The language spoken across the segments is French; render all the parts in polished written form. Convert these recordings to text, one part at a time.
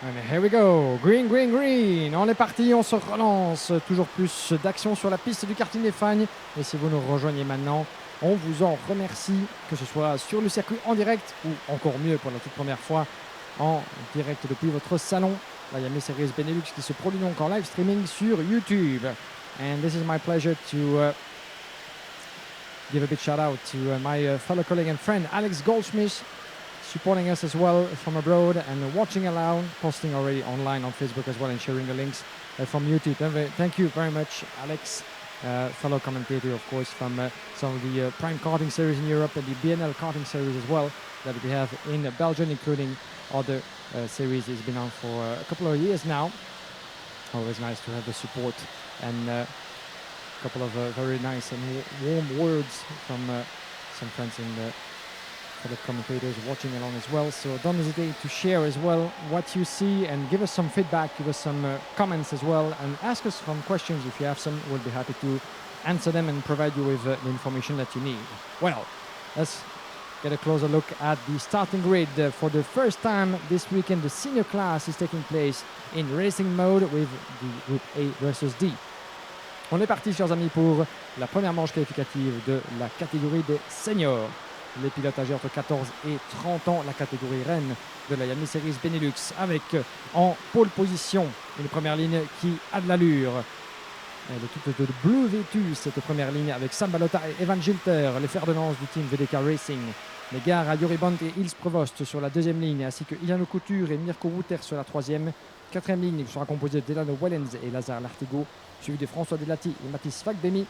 And here we go, green, green, green. On est parti, on se relance. Toujours plus d'action sur la piste du karting des Fagnes. Et si vous nous rejoignez maintenant, on vous en remercie, que ce soit sur le circuit en direct ou encore mieux pour la toute première fois en direct depuis votre salon. La Yami Series Benelux qui se produit donc en live streaming sur YouTube. And this is my pleasure to give a big shout out to my fellow colleague and friend Alex Goldschmidt, supporting us as well from abroad and watching along, posting already online on Facebook as well and sharing the links from YouTube. Thank you very much, Alex, fellow commentator, of course, from some of the Prime Karting Series in Europe and the BNL Karting Series as well that we have in Belgium, including other series. It's been on for a couple of years now. Always nice to have the support and a couple of very nice and warm words from some friends in the fellow commentators watching along as well. So don't hesitate to share as well what you see and give us some feedback, give us some comments as well, and ask us some questions if you have some. We'll be happy to answer them and provide you with the information that you need. Well, let's get a closer look at the starting grid. For the first time this weekend, the senior class is taking place in racing mode with the Group A versus D. On est parti, chers amis, pour la première manche qualificative de la catégorie des seniors. Les pilotes âgés entre 14 et 30 ans, la catégorie reine de la Yami Series Benelux, avec en pole position une première ligne qui a de l'allure. Elle est toute de bleu vêtue, cette première ligne, avec Sam Balota et Evan Gilter, les fers de lance du team VDK Racing. Les gars à Yuri Bont et Ils Prevost sur la deuxième ligne, ainsi que Iliano Couture et Mirko Wouter sur la troisième. Quatrième ligne sera composée d'Elano Wellens et Lazare Lartigo, suivi de François Delati et Mathis Fagbemi.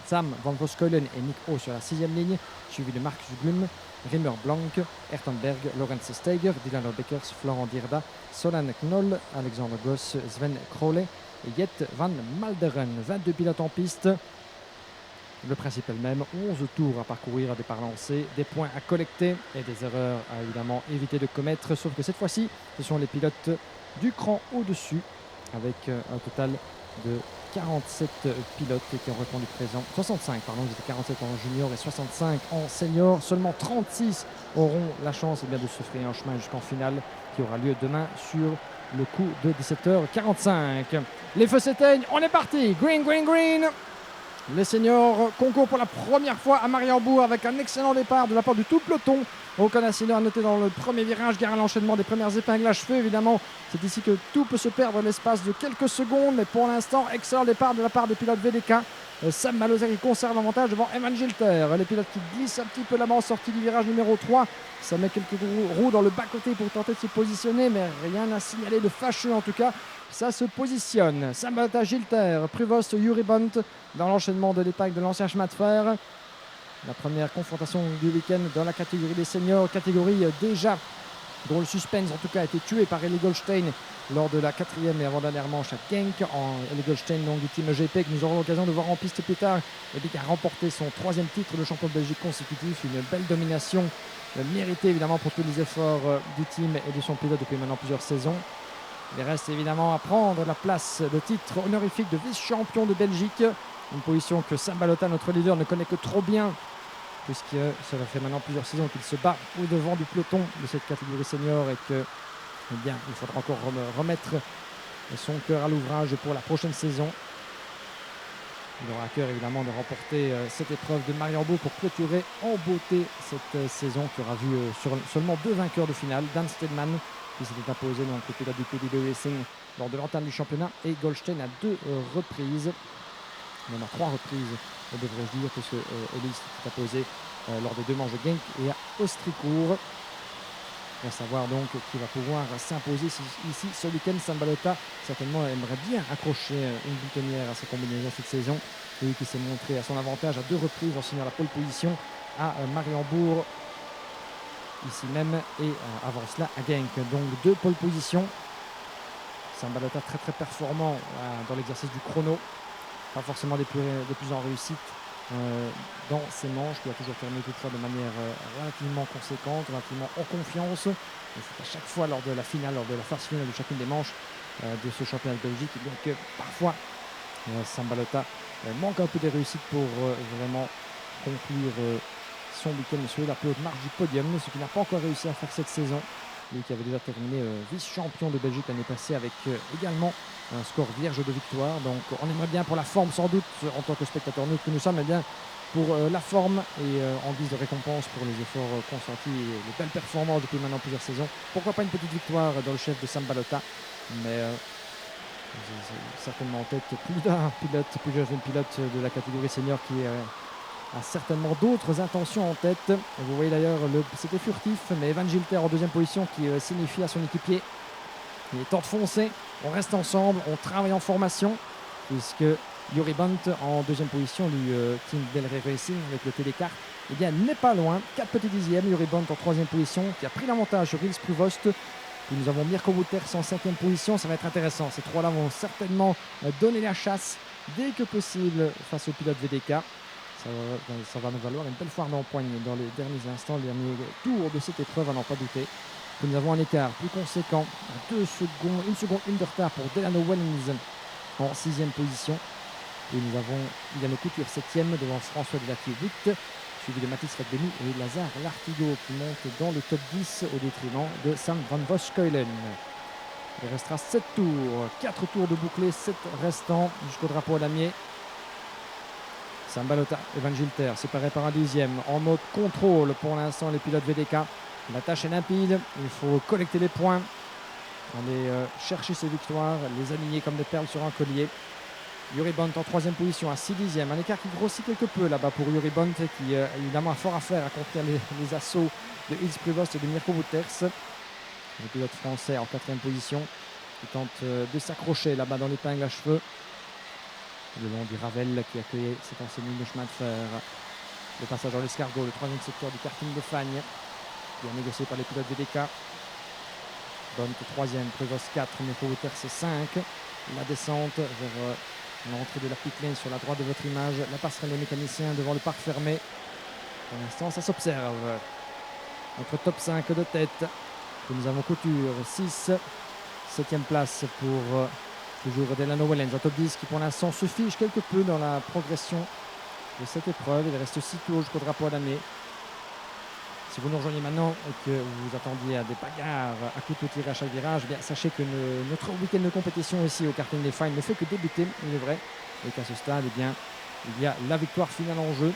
Sam Van Voskolen et Nick O sur la sixième ligne, suivi de Marcus Glum, Rimmer Blanc, Ertenberg, Lorenz Steiger, Dylan Beckers, Florent Dirda, Solan Knoll, Alexandre Goss, Sven Krole et Jet Van Malderen. 22 pilotes en piste. Le principe est le même, 11 tours à parcourir, des parts lancées, des points à collecter et des erreurs à évidemment éviter de commettre. Sauf que cette fois-ci, ce sont les pilotes du cran au-dessus, avec un total de 47 pilotes qui ont répondu présent. 65, pardon, ils étaient 47 en junior et 65 en senior. Seulement 36 auront la chance de se frayer un chemin jusqu'en finale qui aura lieu demain sur le coup de 17h45. Les feux s'éteignent, on est parti. Green, green, green. Les seniors concourent pour la première fois à Mariembourg avec un excellent départ de la part du tout peloton. Aucun incident à noter dans le premier virage, gare à l'enchaînement des premières épingles à cheveux. Évidemment, c'est ici que tout peut se perdre l'espace de quelques secondes. Mais pour l'instant, excellent départ de la part des pilotes VDK. Sam Malozeri conserve l'avantage devant Evan Gilter. Les pilotes qui glissent un petit peu là-bas en sortie du virage numéro 3. Ça met quelques roues dans le bas-côté pour tenter de se positionner, mais rien à signaler de fâcheux en tout cas. Ça se positionne. Sam Balota, Gilter, Prevost, Yuri Bont dans l'enchaînement de l'épingle de l'ancien chemin de fer. La première confrontation du week-end dans la catégorie des seniors, catégorie déjà dont le suspense en tout cas a été tué par Eli Goldstein lors de la quatrième et avant-dernière manche à Genk. Eli Goldstein donc du team GP que nous aurons l'occasion de voir en piste plus tard et qui a remporté son troisième titre de champion de Belgique consécutif. Une belle domination méritée évidemment pour tous les efforts du team et de son pilote depuis maintenant plusieurs saisons. Il reste évidemment à prendre la place de titre honorifique de vice-champion de Belgique. Une position que Sam Balota, notre leader, ne connaît que trop bien, puisque cela fait maintenant plusieurs saisons qu'il se bat au-devant du peloton de cette catégorie senior et que, eh bien, il faudra encore remettre son cœur à l'ouvrage pour la prochaine saison. Il aura à cœur évidemment de remporter cette épreuve de Mariembourg pour clôturer en beauté cette saison qui aura vu seulement deux vainqueurs de finale, Dan Stedman qui s'était imposé donc le pilote du PDB Racing lors de l'entame du championnat et Goldstein à deux reprises, même à trois reprises devrais-je dire, puisque Elise s'est imposé lors des deux manches de Genk et à Ostricourt. On va savoir donc qui va pouvoir s'imposer ici ce week-end. Sam Balota certainement aimerait bien accrocher une boutonnière à sa combinaison cette saison. Lui qui s'est montré à son avantage à deux reprises en signant la pole position à Mariembourg ici même et avant cela à Genk. Donc deux pole positions. Sam Balota très très performant dans l'exercice du chrono. Pas forcément des plus en réussite dans ces manches, qui a toujours terminé toutefois de manière relativement conséquente, relativement en confiance. Et c'est à chaque fois lors de la finale, lors de la phase finale de chacune des manches de ce championnat de Belgique, bien que parfois Sam Balota manque un peu de réussite pour vraiment conclure son week-end sur la plus haute marche du podium, ce qu'il n'a pas encore réussi à faire cette saison. lui qui avait déjà terminé vice-champion de Belgique l'année passée avec également un score vierge de victoire. Donc on aimerait bien pour la forme sans doute en tant que spectateur neutre que nous sommes, mais bien pour la forme et en guise de récompense pour les efforts consentis et les belles performances depuis maintenant plusieurs saisons. Pourquoi pas une petite victoire dans le chef de Sam Balota, mais certainement en tête plus d'un pilote, plus jeune pilote de la catégorie senior qui a certainement d'autres intentions en tête. Et vous voyez d'ailleurs, c'était furtif, mais Evan Gilter en deuxième position qui signifie à son équipier il est temps de foncer, on reste ensemble, on travaille en formation, puisque Yuri Bunt en deuxième position, lui, Team Del Rey Racing avec le TD4, eh bien n'est pas loin, 4 petits dixièmes. Yuri Bunt en troisième position, qui a pris l'avantage sur Ilse Pruvost. Puis nous avons Mirko Wouters en cinquième position, ça va être intéressant. Ces trois-là vont certainement donner la chasse dès que possible face au pilote VDK. Ça va nous valoir une belle foire d'empoigne dans les derniers instants, les derniers tours de cette épreuve, à n'en pas douter. Puis nous avons un écart plus conséquent, 2 secondes, 1 seconde, 1 de retard pour Delano Wellens en sixième position. Et nous avons Iliano Couture 7e devant François Delatier 8, suivi de Mathis Radbeni et Lazare Lartigot qui monte dans le top 10 au détriment de Sam Van Voskeulen. Il restera 7 tours, 4 tours de bouclés, 7 restants jusqu'au drapeau à damier. Sam Balota, Evan Gilter, séparé par un dixième, en mode contrôle pour l'instant les pilotes VDK. La tâche est limpide, il faut collecter les points, aller chercher ses victoires, les aligner comme des perles sur un collier. Yuri Bunt en troisième position à 6 dixièmes, un écart qui grossit quelque peu là-bas pour Yuri Bunt qui évidemment a fort à faire à contenir les assauts de Ilse Pruvost et de Mirko Wouters. Le pilote français en quatrième position qui tente de s'accrocher là-bas dans l'épingle à cheveux le long du Ravel qui accueillait cette ancienne ligne de chemin de fer. Le passage dans l'escargot, le troisième secteur du karting de Fagnes, bien négocié par les pilotes VDK. Bunt troisième, Pruvost 4, Mirko Wouters 5. La descente vers l'entrée de la pit lane sur la droite de votre image, la passerelle des mécaniciens devant le parc fermé. Pour l'instant, ça s'observe. Notre top 5 de tête. Et nous avons Couture 6, 7e place pour toujours Delano Wellens, un top 10 qui pour l'instant se fiche quelque peu dans la progression de cette épreuve. Il reste 6 tours jusqu'au drapeau à damier. Si vous nous rejoignez maintenant et que vous vous attendiez à des bagarres à couteau tiré à chaque virage, eh bien, sachez que notre week-end de compétition ici au karting des Fagnes ne fait que débuter, il est vrai, et qu'à ce stade, eh bien, il y a la victoire finale en jeu,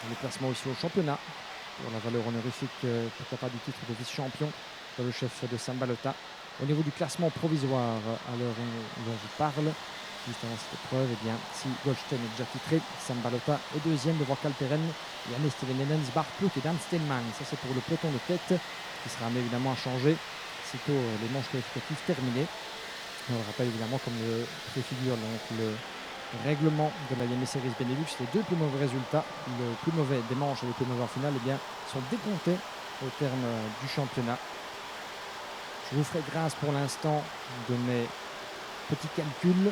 le classement aussi au championnat, pour la valeur honorifique, pourquoi pas du titre de vice-champion pour le chef de Sam Balota. Au niveau du classement provisoire, à l'heure où on vous parle, juste avant cette épreuve, eh bien, si Goldstein est déjà titré, Sam Balota est deuxième devant Kalteren, Janne Stevenenens, Bart Plouk et Dan Steinman. Ça, c'est pour le peloton de tête qui sera amené évidemment à changer sitôt les manches qualificatives terminées. On le rappelle évidemment, comme le préfigure donc le règlement de la Yamaha Series Benelux, les deux plus mauvais résultats, le plus mauvais des manches et le plus mauvais en finale, eh bien, sont décomptés au terme du championnat. Je vous ferai grâce pour l'instant de mes petits calculs,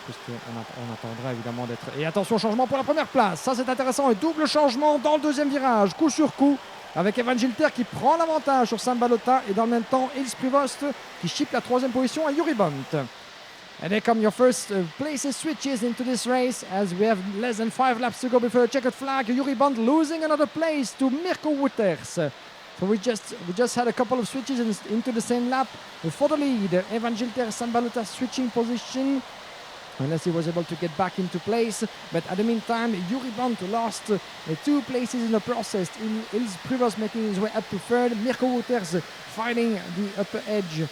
puisqu'on attendra évidemment d'être... Et attention, changement pour la première place, ça c'est intéressant, et double changement dans le deuxième virage, coup sur coup, avec Evan Gilter qui prend l'avantage sur Sam Balota, et dans le même temps, Ilse Pruvost qui chipe la troisième position à Yuri Bunt. And here come your first places switches into this race as we have less than 5 laps to go before a checkered flag. Yuri Bunt losing another place to Mirko Wouters. So we just had a couple of switches into the same lap for the lead. Evan Gilter, Sam Balota switching position unless he was able to get back into place. But at the meantime, Yuri Bunt lost 2 places in the process. Ilse Pruvost making his way up to third. Mirko Wouters fighting the upper edge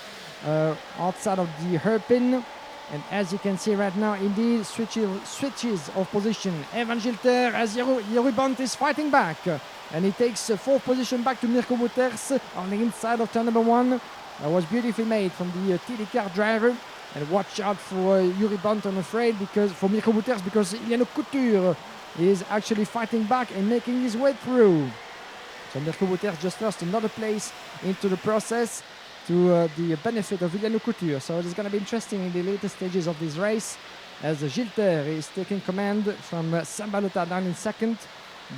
outside of the hairpin. And as you can see right now, indeed, switches of position. Evan Gilter, as Yuri Bunt is fighting back. And he takes 4th position back to Mirko Wouters on the inside of turn number 1. That was beautifully made from the TD car driver. And watch out for Yuri Bunt, I'm afraid, for Mirko Wouters, because Iliano Couture is actually fighting back and making his way through. So Mirko Wouters just lost another place into the process to the benefit of Iliano Couture. So it's going to be interesting in the later stages of this race as Gilter is taking command from Sam Balota down in second.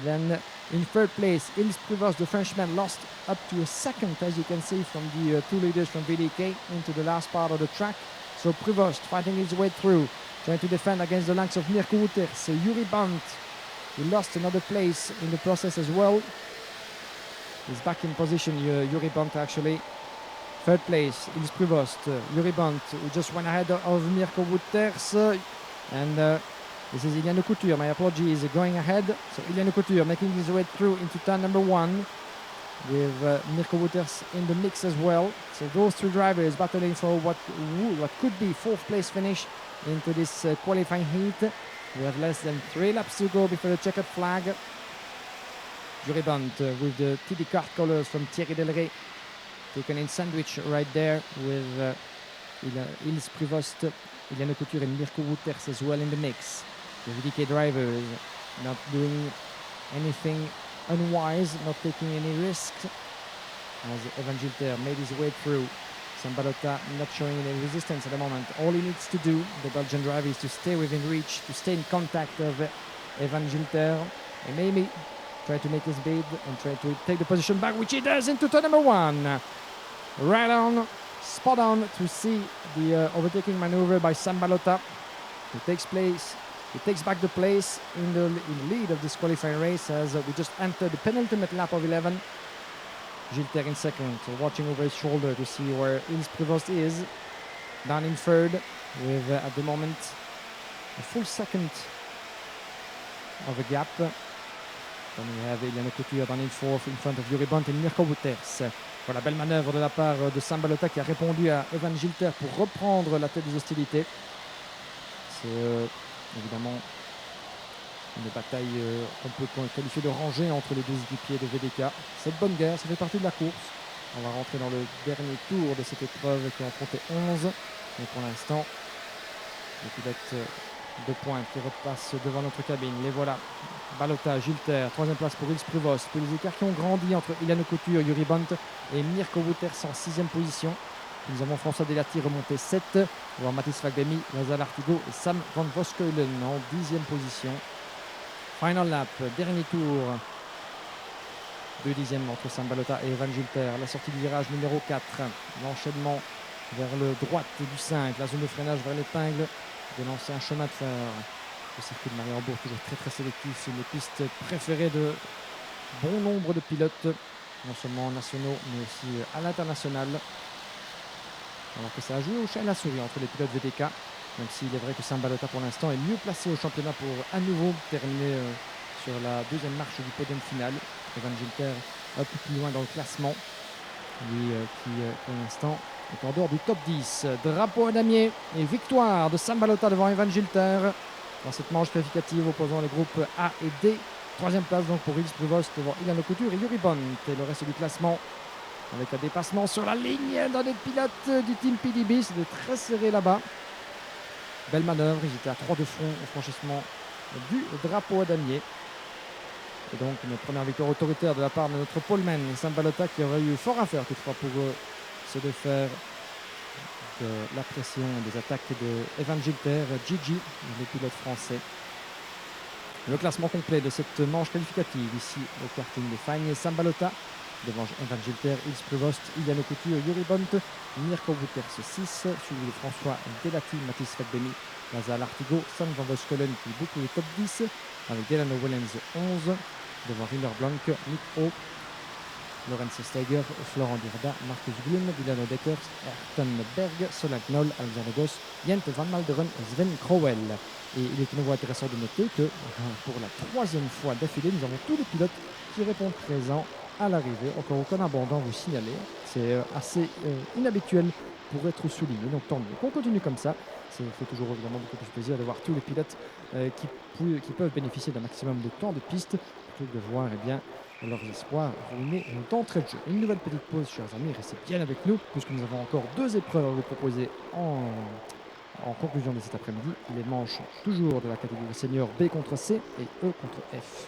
Then in third place, Ilse Pruvost, the Frenchman, lost up to a second, as you can see from the 2 leaders from VDK into the last part of the track. So Pruvost fighting his way through, trying to defend against the likes of Mirko Wouters. So Yuri Bunt, he lost another place in the process as well. He's back in position, Yuri Bunt actually. Third place, Ilse Prevost, Yuri Bunt, who just went ahead of Mirko Wouters. And this is Iliano Couture, my apologies, going ahead. So Iliano Couture making his way through into turn number 1 with Mirko Wouters in the mix as well. So those two drivers battling for what could be 4th place finish into this qualifying heat. We have less than 3 laps to go before the checkered flag. Yuri Bunt with the TD Kart colors from Thierry Delray, taken in sandwich right there with Ilse Prevost, Iliano Couture and Mirko Wouters as well in the mix. The VDK drivers not doing anything unwise, not taking any risks, as Evan Gilter made his way through. Sambalota not showing any resistance at the moment. All he needs to do, the Belgian driver, is to stay within reach, to stay in contact of Evan Gilter, and maybe try to make his bid and try to take the position back, which he does into turn number 1. Right on, spot on to see the overtaking maneuver by Sambalota. It takes place. He takes back the place in the lead of this qualifying race as we just entered the penultimate lap of 11. Gilter in second, so watching over his shoulder to see where Ilse Prevost is. Down in third with, at the moment, a full second of a gap. Then we have Iliano Couture down in fourth in front of Yuri Bunt et Mirko Wouters. Voilà, belle manœuvre de la part de Sambalota qui a répondu à Evan Gilter pour reprendre la tête des hostilités. C'est évidemment une bataille qu'on peut qualifier de rangée entre les deux équipiers de VDK. C'est de bonne guerre, ça fait partie de la course. On va rentrer dans le dernier tour de cette épreuve qui en comptait 11. Mais pour l'instant, les pilotes de pointe qui repassent devant notre cabine. Les voilà. Balota, Gilter, 3e place pour Ilse Prevost. Puis les écarts qui ont grandi entre Iliano Couture, Yuri Bunt et Mirko Wouters en 6e position. Nous avons François Delati remonté 7, devant Mathis Fagbemi, Lazar Artigo et Sam van Voskeulen en 10e position. Final lap, dernier tour. 2 dixièmes entre Sambalota et Evan Gilter. La sortie du virage numéro 4. L'enchaînement vers le droite du 5. La zone de freinage vers l'épingle de l'ancien chemin de fer. Le circuit de Mariembourg, toujours très très sélectif. C'est une piste préférée de bon nombre de pilotes, non seulement nationaux, mais aussi à l'international. Alors que ça a joué au chat et la souris entre les pilotes VDK. Même s'il est vrai que Sambalota pour l'instant est mieux placé au championnat pour à nouveau terminer sur la 2e marche du podium final. Evan Gilter un peu plus loin dans le classement. Lui qui pour l'instant est en dehors du top 10. Drapeau à damier et victoire de Sambalota devant Evan Gilter dans cette manche qualificative opposant les groupes A et D. 3e place donc pour Ilse Prevost devant Iliano Couture et Yuri Bunt. Et le reste du classement avec un dépassement sur la ligne dans les pilotes du team PDB. C'était très serré là-bas. Belle manœuvre, ils étaient à 3 de front au franchissement du drapeau à damier. Et donc une première victoire autoritaire de la part de notre poleman Sambalota qui aurait eu fort à faire toutefois pour se défaire de la pression des attaques de Evan Gilter, Gigi, le pilote français. Le classement complet de cette manche qualificative ici au karting des Fagnes, Sambalota devant Evan Gilter, Ilse Prevost, Iliano Couture, Yuri Bunt, Mirko Wouters 6, suivi de François Delati, Mathis Fagbemi, Lazar Artigo, Sam van Voskeulen qui boucle le top 10 avec Delano Wellens 11, devant Riner Blanc, Nick O, Lorenz Steiger, Florent Dirda, Marcus Blum, Dilano Deckers, Ayrton Berg, Solank Knoll, Alexander Goss, Jent van Malderen, Sven Crowell. Et il est de nouveau intéressant de noter que pour la 3e fois d'affilée, nous avons tous les pilotes qui répondent présents à l'arrivée. Encore aucun abandon vous signaler. C'est assez inhabituel pour être souligné. Donc tant mieux qu'on continue comme ça. Ça fait toujours évidemment beaucoup plus plaisir de voir tous les pilotes qui peuvent bénéficier d'un maximum de temps de piste plutôt que de voir bien, leurs espoirs ruinés d'entrée de jeu. Une nouvelle petite pause, chers amis. Restez bien avec nous puisque nous avons encore 2 épreuves à vous proposer en conclusion de cet après-midi. Les manches toujours de la catégorie senior B contre C et E contre F.